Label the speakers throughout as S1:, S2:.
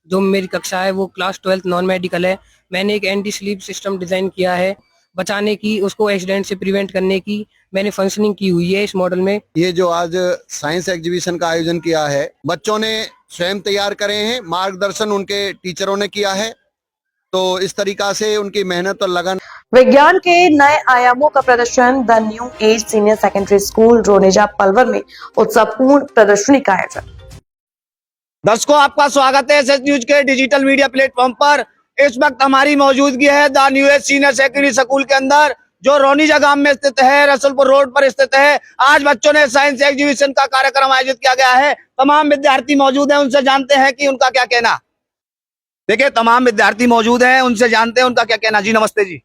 S1: जो मेरी कक्षा है वो क्लास 12th नॉन मेडिकल है। मैंने एक एंटी स्लीप सिस्टम डिज़ाइन किया है, बचाने की, उसको एक्सीडेंट से प्रिवेंट करने की मैंने फंक्शनिंग की हुई है इस मॉडल में।
S2: ये जो आज साइंस एग्जीबिशन का आयोजन किया है, बच्चों ने स्वयं तैयार करे हैं, मार्गदर्शन उनके टीचरों ने किया है। तो इस तरीका से उनकी मेहनत और लगन।
S3: विज्ञान के नए आयामों का प्रदर्शन the new age senior secondary school Roneja Palwal में उत्साहपूर्ण प्रदर्शनी का आयोजन।
S4: दर्शकों, आपका स्वागत है एसएस न्यूज के डिजिटल मीडिया प्लेटफॉर्म पर। इस वक्त हमारी मौजूदगी है the new age senior secondary school के अंदर, जो रोनीजा गांव में स्थित है, रसुलपुर रोड पर स्थित है। आज बच्चों ने साइंस एग्जीबिशन का कार्यक्रम आयोजित किया गया है। तमाम विद्यार्थी मौजूद हैं, उनसे जानते हैं कि उनका क्या कहना। देखिए, तमाम विद्यार्थी मौजूद हैं, उनसे जानते हैं उनका क्या कहना। जी नमस्ते जी।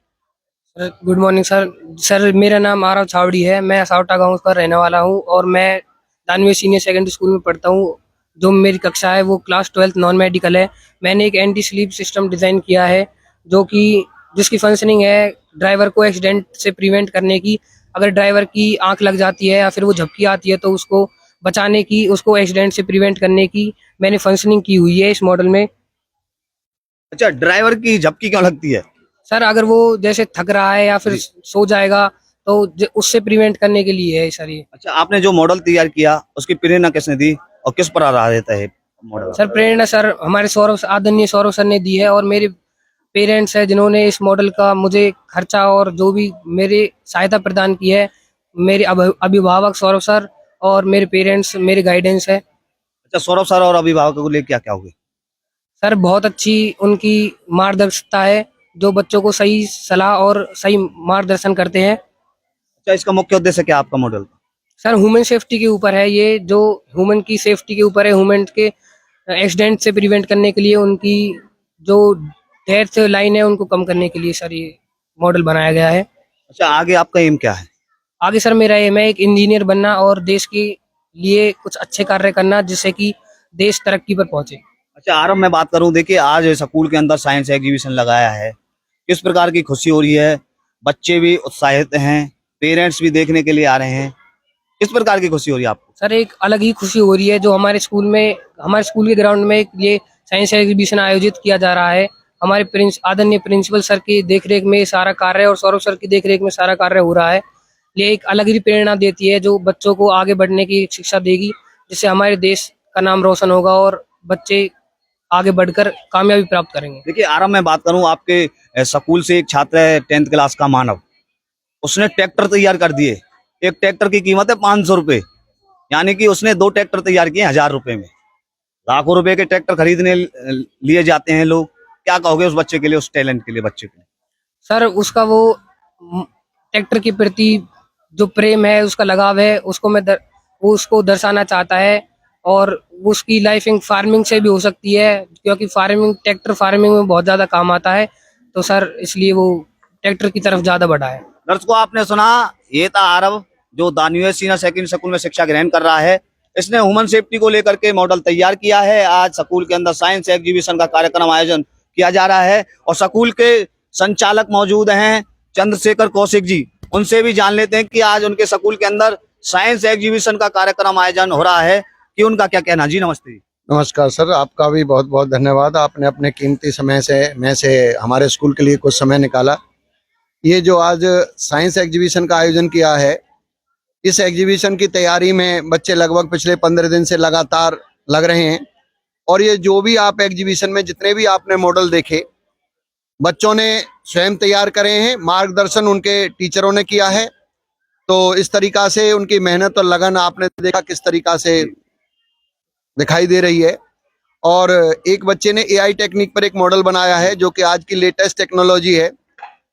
S1: Sir good morning sir. Sir मेरा नाम आरव छावड़ी है, मैं सावटा गांव का रहने वाला हूं और मैं दानवे सीनियर सेकेंडरी स्कूल में पढ़ता हूं। जो मेरी कक्षा है वो क्लास 12th नॉन मेडिकल है। मैंने एक एंटी स्लीप सिस्टम डिज़ाइन किया है जो कि जिसकी फंक्शनिंग है ड्राइवर को एक्सीडेंट से प्रिवेंट करने की। अगर ड्राइवर की आंख लग जाती है या फिर वो झपकी आती है तो उसको बचाने की, उसको एक्सीडेंट से प्रिवेंट करने की मैंने फंक्शनिंग की हुई है इस मॉडल में।
S4: अच्छा, ड्राइवर की झपकी क्यों लगती है?
S1: सर अगर वो जैसे थक रहा है या फिर सो जाएगा तो उससे प्रिवेंट करने के लिए है सर ये।
S4: अच्छा, आपने जो मॉडल तैयार किया उसकी प्रेरणा किसने दी और किस पर आधारित है मॉडल?
S1: सर प्रेरणा सर हमारे आदरणीय सौरभ सर ने दी है और मेरे पेरेंट्स है जिन्होंने इस मॉडल का मुझे खर्चा और जो भी मेरे सहायता प्रदान की है। मेरे अभिभावक सौरभ सर और मेरे पेरेंट्स मेरे गाइडेंस है।
S4: अच्छा, सौरभ सर और अभिभावकों को लेकर क्या क्या होगी?
S1: सर बहुत अच्छी उनकी मार्गदर्शिता है, जो बच्चों को सही सलाह और सही मार्गदर्शन करते हैं।
S4: अच्छा, इसका मुख्य उद्देश्य क्या है आपका मॉडल?
S1: सर ह्यूमन सेफ्टी के ऊपर है ये, जो ह्यूमन की सेफ्टी के ऊपर है। ह्यूमन के एक्सीडेंट से प्रिवेंट करने के लिए, उनकी जो डेथ लाइन है उनको कम करने के लिए सर ये मॉडल बनाया गया है।
S4: अच्छा, आगे आपका एम क्या है?
S1: आगे सर मेरा एम है एक इंजीनियर बनना और देश के लिए कुछ अच्छे कार्य करना, जिससे कि देश तरक्की पर पहुंचे।
S4: अच्छा, आरंभ में बात करूं, देखिए आज स्कूल के अंदर साइंस एग्जीबिशन लगाया है, किस प्रकार की खुशी हो रही है? बच्चे भी उत्साहित हैं, पेरेंट्स भी देखने के लिए आ रहे हैं, किस प्रकार की खुशी हो रही है आपको?
S1: सर एक अलग ही खुशी हो रही है जो हमारे स्कूल के ग्राउंड में ये साइंस एग्जीबिशन आयोजित किया जा रहा है। हमारे आदरणीय प्रिंसिपल सर की देखरेख में सारा कार्य और सौरभ सर की देखरेख में सारा कार्य हो रहा है। ये एक अलग ही प्रेरणा देती है जो बच्चों को आगे बढ़ने की शिक्षा देगी, जिससे हमारे देश का नाम रोशन होगा और बच्चे आगे बढ़कर कामयाबी प्राप्त करेंगे।
S4: देखिए, आरंभ में बात करूं, आपके स्कूल से एक छात्र है 10th क्लास का मानव, उसने ट्रैक्टर तैयार कर दिए। एक ट्रैक्टर की कीमत है 500 रुपए, यानी कि उसने 2 ट्रैक्टर तैयार किए 1000 रुपए में। लाखों रुपए के ट्रैक्टर खरीदने लिए जाते हैं लोग। क्या कहोगे उस बच्चे के लिए, उस टैलेंट के लिए, बच्चे के लिए?
S1: सर उसका वो ट्रैक्टर के प्रति जो प्रेम है, उसका लगाव है, वो उसको दर्शाना चाहता है। और उसकी लाइफ फार्मिंग से भी हो सकती है, क्योंकि ट्रैक्टर फार्मिंग में बहुत ज्यादा काम आता है। तो सर इसलिए वो ट्रैक्टर की तरफ ज्यादा बढ़ा है।
S4: दर्शकों, आपने सुना, ये था आरव, जो दानिश सीनियर सेकेंडरी स्कूल में शिक्षा ग्रहण कर रहा है। इसने ह्यूमन सेफ्टी को लेकर के मॉडल तैयार किया है। आज स्कूल के अंदर साइंस एग्जीबिशन का कार्यक्रम आयोजन किया जा रहा है और स्कूल के संचालक मौजूद हैं चंद्रशेखर कौशिक जी। उनसे भी जान लेते हैं कि आज उनके स्कूल के अंदर साइंस एग्जीबिशन का कार्यक्रम आयोजन हो रहा है, कि उनका क्या कहना। जी नमस्ते।
S2: नमस्कार सर, आपका भी बहुत बहुत धन्यवाद। आपने अपने कीमती समय से हमारे स्कूल के लिए कुछ समय निकाला। ये जो आज साइंस एग्जीबिशन का आयोजन किया है, इस एग्जीबिशन की तैयारी में बच्चे लगभग पिछले 15 दिन से लगातार लग रहे हैं। और ये जो भी आप एग्जीबिशन में जितने भी आपने मॉडल देखे, बच्चों ने स्वयं तैयार करे हैं, मार्गदर्शन उनके टीचरों ने किया है। तो इस तरीका से उनकी मेहनत और लगन आपने देखा किस तरीका से दिखाई दे रही है। और एक बच्चे ने एआई टेक्निक पर एक मॉडल बनाया है, जो कि आज की लेटेस्ट टेक्नोलॉजी है।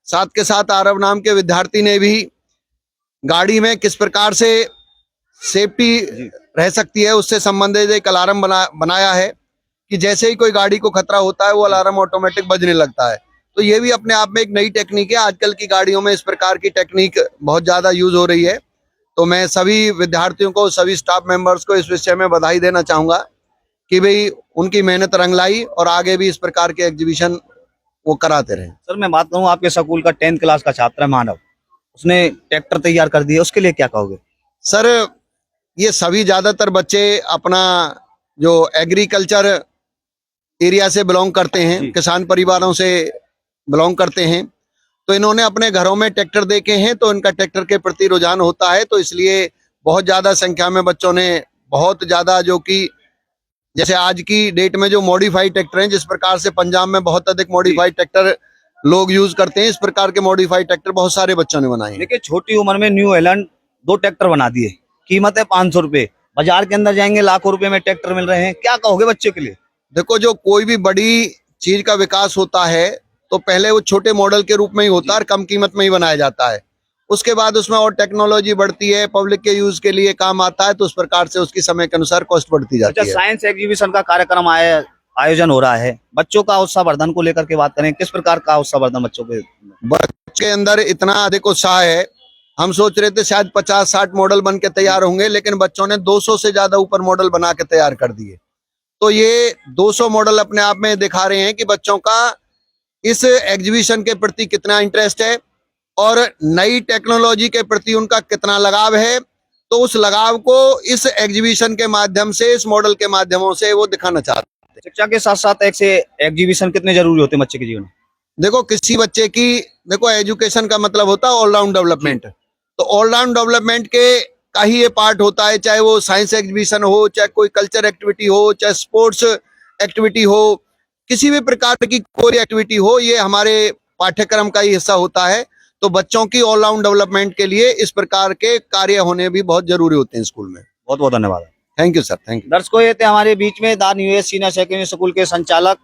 S2: साथ के साथ आरव नाम के विद्यार्थी ने भी गाड़ी में किस प्रकार से सेफ्टी रह सकती है उससे संबंधित एक अलार्म बनाया है, कि जैसे ही कोई गाड़ी को खतरा होता है वो अलार्म ऑटोमेटिक बजने लगता है। तो ये भी अपने आप में एक नई टेक्निक है। आजकल की गाड़ियों में इस प्रकार की टेक्निक बहुत ज्यादा यूज हो रही है। तो मैं सभी विद्यार्थियों को, सभी स्टाफ मेंबर्स को इस विषय में बधाई देना चाहूंगा कि भाई उनकी मेहनत रंग लाई और आगे भी इस प्रकार के एग्जीबिशन वो कराते रहे।
S4: सर मैं बात करूं, आपके स्कूल का 10th क्लास का छात्र है मानव, उसने ट्रैक्टर तैयार कर दिया, उसके लिए क्या कहोगे?
S2: सर ये सभी ज्यादातर बच्चे अपना जो एग्रीकल्चर एरिया से बिलोंग करते हैं,
S4: जी।
S2: किसान परिवारों से बिलोंग करते हैं। तो इन्होंने अपने घरों में ट्रैक्टर देखे हैं, तो इनका ट्रैक्टर के प्रति रुझान होता है। तो इसलिए बहुत ज्यादा संख्या में बच्चों ने बहुत ज्यादा, जो कि जैसे आज की डेट में जो मॉडिफाइड ट्रैक्टर हैं, जिस प्रकार से पंजाब में बहुत अधिक मॉडिफाइड ट्रैक्टर लोग यूज करते हैं, इस प्रकार के मॉडिफाइड ट्रैक्टर बहुत सारे बच्चों ने बनाए हैं।
S4: देखिए छोटी उम्र में न्यू हॉलैंड 2 ट्रैक्टर बना दिए, कीमत है 500 रुपए, बाजार के अंदर जाएंगे लाखों रुपए में ट्रैक्टर मिल रहे हैं। क्या कहोगे बच्चे के लिए?
S2: देखो, जो कोई भी बड़ी चीज का विकास होता है तो पहले वो छोटे मॉडल के रूप में ही होता है और कम कीमत में ही बनाया जाता है। उसके बाद उसमें और टेक्नोलॉजी बढ़ती है, पब्लिक के यूज के लिए काम आता है, तो उस प्रकार से उसकी समय के अनुसार कॉस्ट बढ़ती
S4: अच्छा,
S2: जाती है।
S4: साइंस एग्जीबिशन का कार्यक्रम आयोजन हो रहा है, बच्चों का उत्साहवर्धन को लेकर के बात करें, किस प्रकार का उत्साहवर्धन बच्चों के?
S2: बच्चे के अंदर इतना अधिक उत्साह है, हम सोच रहे थे शायद 50-60 मॉडल बन के तैयार होंगे, लेकिन बच्चों ने 200 से ज्यादा ऊपर मॉडल बना के तैयार कर दिए। तो ये 200 मॉडल अपने आप में दिखा रहे हैं कि बच्चों का इस एग्जीबिशन के प्रति कितना इंटरेस्ट है और नई टेक्नोलॉजी के प्रति उनका कितना लगाव है। तो उस लगाव को इस एग्जीबिशन के माध्यम से, इस मॉडल के माध्यमों से वो दिखाना चाहते हैं।
S4: शिक्षा के साथ साथ एक से एग्जीबिशन कितने जरूरी होते हैं बच्चे के जीवन में?
S2: देखो, किसी बच्चे की, देखो एजुकेशन का मतलब होता है ऑलराउंड डेवलपमेंट। तो ऑलराउंड डेवलपमेंट के का ही ये पार्ट होता है, चाहे वो साइंस एग्जीबिशन हो, चाहे कोई कल्चर एक्टिविटी हो, चाहे स्पोर्ट्स एक्टिविटी हो, किसी भी प्रकार की कोई एक्टिविटी हो, ये हमारे पाठ्यक्रम का ही हिस्सा होता है। तो बच्चों की ऑलराउंड डेवलपमेंट के लिए इस प्रकार के कार्य होने भी बहुत जरूरी होते हैं स्कूल में।
S4: बहुत बहुत धन्यवाद।
S2: Thank you sir, thank you.
S4: दर्शकों, ये थे हमारे बीच में the new age senior secondary school के संचालक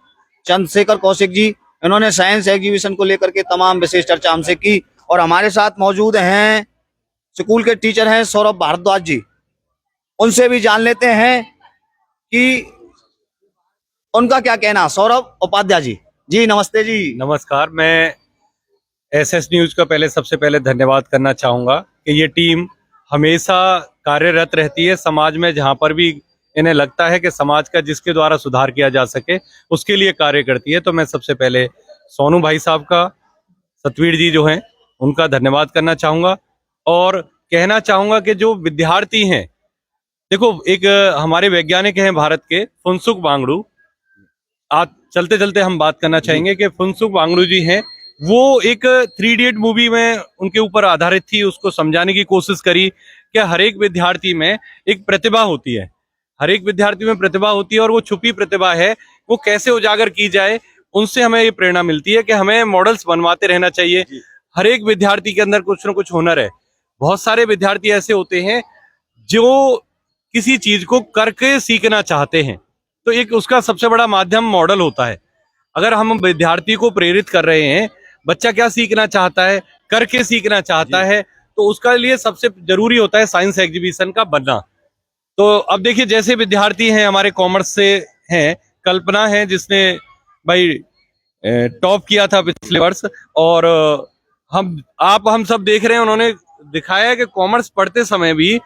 S4: चंद्रशेखर कौशिक जी। इन्होंने साइंस एग्जीबिशन को लेकर के तमाम विशेष चर्चा हमसे की। और हमारे साथ मौजूद हैं स्कूल के टीचर हैं सौरभ भारद्वाज जी, उनसे भी जान लेते हैं कि उनका क्या कहना। सौरभ उपाध्याय जी, जी नमस्ते जी।
S5: नमस्कार। मैं एसएस न्यूज का सबसे पहले धन्यवाद करना चाहूँगा कि ये टीम हमेशा कार्यरत रहती है समाज में, जहाँ पर भी इन्हें लगता है कि समाज का जिसके द्वारा सुधार किया जा सके उसके लिए कार्य करती है। तो मैं सबसे पहले सोनू भाई साहब का, सतवीर जी जो हैं उनका धन्यवाद करना चाहूँगा और कहना चाहूँगा कि जो विद्यार्थी हैं, देखो एक हमारे वैज्ञानिक हैं भारत के फुनसुक वांगडू, आज चलते चलते हम बात करना चाहेंगे कि फुनसुक वांगडू जी हैं, वो एक 3 इडियट मूवी में उनके ऊपर आधारित थी, उसको समझाने की कोशिश करी कि हर एक विद्यार्थी में एक प्रतिभा होती है, हर एक विद्यार्थी में प्रतिभा होती है और वो छुपी प्रतिभा है, वो कैसे उजागर की जाए। उनसे हमें ये प्रेरणा मिलती है कि हमें मॉडल्स बनवाते रहना चाहिए। हर एक विद्यार्थी के अंदर कुछ ना कुछ हुनर है। बहुत सारे विद्यार्थी ऐसे होते हैं जो किसी चीज को करके सीखना चाहते हैं, तो एक उसका सबसे बड़ा माध्यम मॉडल होता है। अगर हम विद्यार्थी को प्रेरित कर रहे हैं, बच्चा क्या सीखना चाहता है, करके सीखना चाहता है, तो उसका लिए सबसे जरूरी होता है साइंस एग्जीबिशन का बनना। तो अब देखिए, जैसे विद्यार्थी हैं हमारे कॉमर्स से हैं, कल्पना है जिसने भाई टॉप किया था पिछले वर्ष, और हम सब देख रहे हैं, उन्होंने दिखाया है कि कॉमर्स पढ़ते समय भी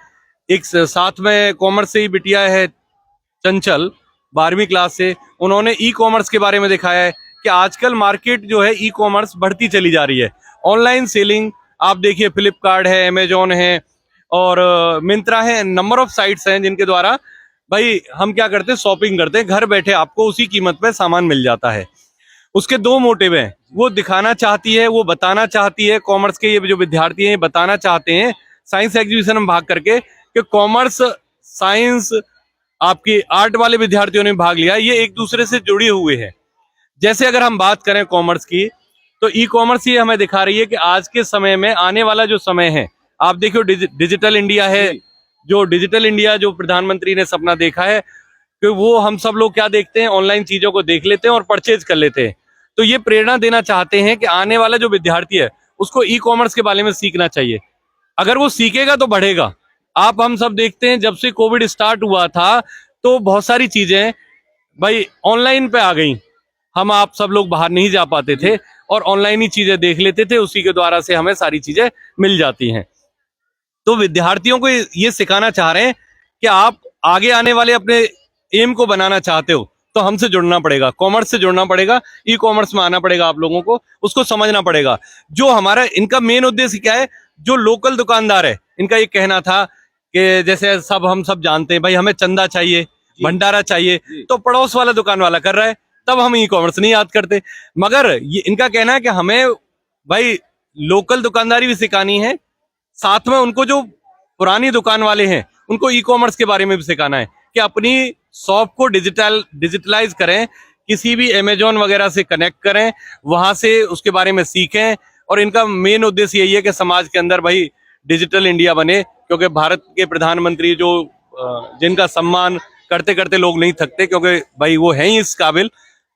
S5: एक साथ में कॉमर्स से ही बिटिया है चंचल 12वीं क्लास से, उन्होंने ई कॉमर्स के बारे में दिखाया है कि आजकल मार्केट जो है ई कॉमर्स बढ़ती चली जा रही है। ऑनलाइन सेलिंग आप देखिए, फ्लिपकार्ट है, अमेजोन है और मिंत्रा है, नंबर ऑफ साइट्स हैं जिनके द्वारा भाई हम क्या करते हैं, शॉपिंग करते हैं, घर बैठे आपको उसी कीमत पे सामान मिल जाता है। उसके 2 मोटिव हैं, वो दिखाना चाहती है, वो बताना चाहती है, कॉमर्स के ये जो विद्यार्थी हैं ये बताना चाहते हैं साइंस एग्जीबिशन में भाग करके कि कॉमर्स, साइंस, आपकी आर्ट वाले विद्यार्थियों ने भाग लिया, ये एक दूसरे से जुड़े हुए हैं। जैसे अगर हम बात करें कॉमर्स की, तो ई कॉमर्स ये हमें दिखा रही है कि आज के समय में, आने वाला जो समय है, आप देखो डिजिटल इंडिया है, जो डिजिटल इंडिया जो प्रधानमंत्री ने सपना देखा है कि वो हम सब लोग क्या देखते हैं, ऑनलाइन चीजों को देख लेते हैं और परचेज कर लेते हैं। तो ये प्रेरणा देना चाहते हैं कि आने वाला जो विद्यार्थी है उसको ई कॉमर्स के बारे में सीखना चाहिए। अगर वो सीखेगा तो बढ़ेगा। हम सब देखते हैं, जब से कोविड स्टार्ट हुआ था तो बहुत सारी चीजें भाई ऑनलाइन पे आ गई, आप सब लोग बाहर नहीं जा पाते थे और ऑनलाइन ही चीजें देख लेते थे, उसी के द्वारा से हमें सारी चीजें मिल जाती हैं। तो विद्यार्थियों को ये सिखाना चाह रहे हैं कि आप आगे आने वाले अपने एम को बनाना चाहते हो तो हमसे जुड़ना पड़ेगा, कॉमर्स से जुड़ना पड़ेगा, ई कॉमर्स में आना पड़ेगा, आप लोगों को उसको समझना पड़ेगा। जो हमारा, इनका मेन उद्देश्य क्या है, जो लोकल दुकानदार है, इनका ये कहना था कि जैसे हम सब जानते हैं भाई, हमें चंदा चाहिए, भंडारा चाहिए, तो पड़ोस वाला दुकान वाला कर रहा है, तब हम ई कॉमर्स नहीं याद करते। मगर ये इनका कहना है कि हमें भाई लोकल दुकानदारी भी सिखानी है, साथ में उनको जो पुरानी दुकान वाले हैं उनको ई कॉमर्स के बारे में भी सिखाना है कि अपनी शॉप को डिजिटलाइज करें, किसी भी अमेजोन वगैरह से कनेक्ट करें, वहां से उसके बारे में सीखें। और इनका मेन उद्देश्य यही है कि समाज के अंदर भाई डिजिटल इंडिया बने, क्योंकि भारत के प्रधानमंत्री जो जिनका सम्मान करते करते लोग नहीं थकते, क्योंकि भाई वो हैं ही इस काबिल।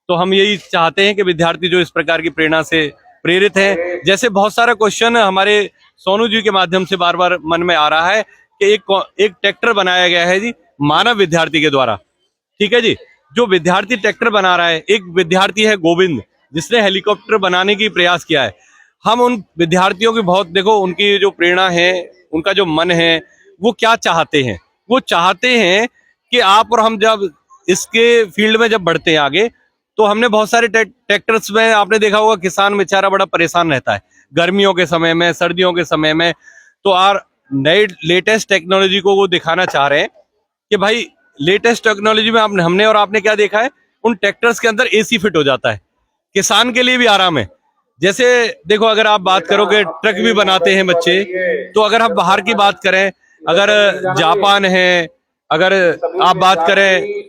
S5: तो हम यही चाहते हैं कि विद्यार्थी जो इस प्रकार की प्रेरणा से प्रेरित हैं, जैसे बहुत सारा क्वेश्चन हमारे सोनू जी के माध्यम से बार बार मन में आ रहा है कि एक ट्रैक्टर बनाया गया है जी मानव विद्यार्थी के द्वारा, ठीक है जी। जो विद्यार्थी ट्रैक्टर बना रहा है, एक विद्यार्थी है गोविंद जिसने हेलीकॉप्टर बनाने की प्रयास किया है। हम उन विद्यार्थियों की बहुत देखो, उनकी जो प्रेरणा है, उनका जो मन है, वो क्या चाहते हैं। वो चाहते हैं कि आप और हम जब इसके फील्ड में जब बढ़ते हैं आगे, तो हमने बहुत सारे ट्रैक्टर्स में आपने देखा होगा किसान बेचारा बड़ा परेशान रहता है गर्मियों के समय में, सर्दियों के समय में। तो नए लेटेस्ट टेक्नोलॉजी को वो दिखाना चाह रहे हैं कि भाई लेटेस्ट टेक्नोलॉजी में हमने और आपने क्या देखा है, उन ट्रैक्टर्स के अंदर एसी फिट हो जाता है, किसान के लिए भी आराम है। जैसे देखो, अगर आप बात करो कि ट्रक भी बनाते हैं बच्चे, तो अगर हम बाहर की बात करें, अगर जापान है, अगर आप बात करें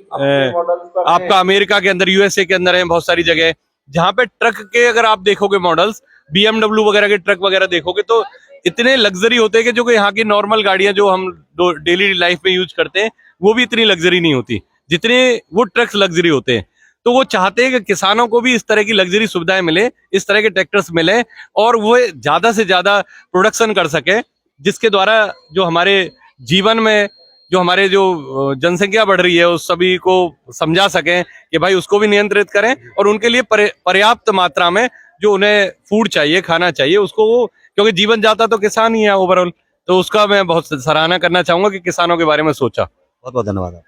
S5: आपका अमेरिका के अंदर, यूएसए के अंदर है बहुत सारी जगह जहां पे ट्रक के अगर आप देखोगे मॉडल्स, BMW वगैरह के ट्रक वगैरह देखोगे तो इतने लग्जरी होते हैं कि जो कि यहाँ की नॉर्मल गाड़ियां जो हम डेली लाइफ में यूज करते हैं वो भी इतनी लग्जरी नहीं होती जितने वो ट्रक्स लग्जरी होते हैं। तो वो चाहते हैं कि किसानों को भी इस तरह की लग्जरी सुविधाएं मिले, इस तरह के ट्रैक्टर्स मिले और वो ज्यादा से ज्यादा प्रोडक्शन कर सके, जिसके द्वारा जो हमारे जीवन में जो हमारे जो जनसंख्या बढ़ रही है उस सभी को समझा सकें कि भाई उसको भी नियंत्रित करें और उनके लिए पर्याप्त मात्रा में जो उन्हें फूड चाहिए, खाना चाहिए उसको, वो क्योंकि जीवन जाता तो किसान ही है ओवरऑल। तो उसका मैं बहुत सराहना करना चाहूंगा कि किसानों के बारे में सोचा।
S4: बहुत बहुत धन्यवाद आप।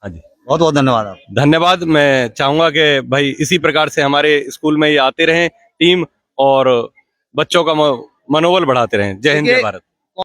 S5: हाँ जी,
S4: बहुत बहुत धन्यवाद आप।
S5: धन्यवाद। मैं चाहूंगा कि भाई इसी प्रकार से हमारे स्कूल में ये आते रहें टीम और बच्चों का मनोबल बढ़ाते रहें। जय हिंद, जय भारत।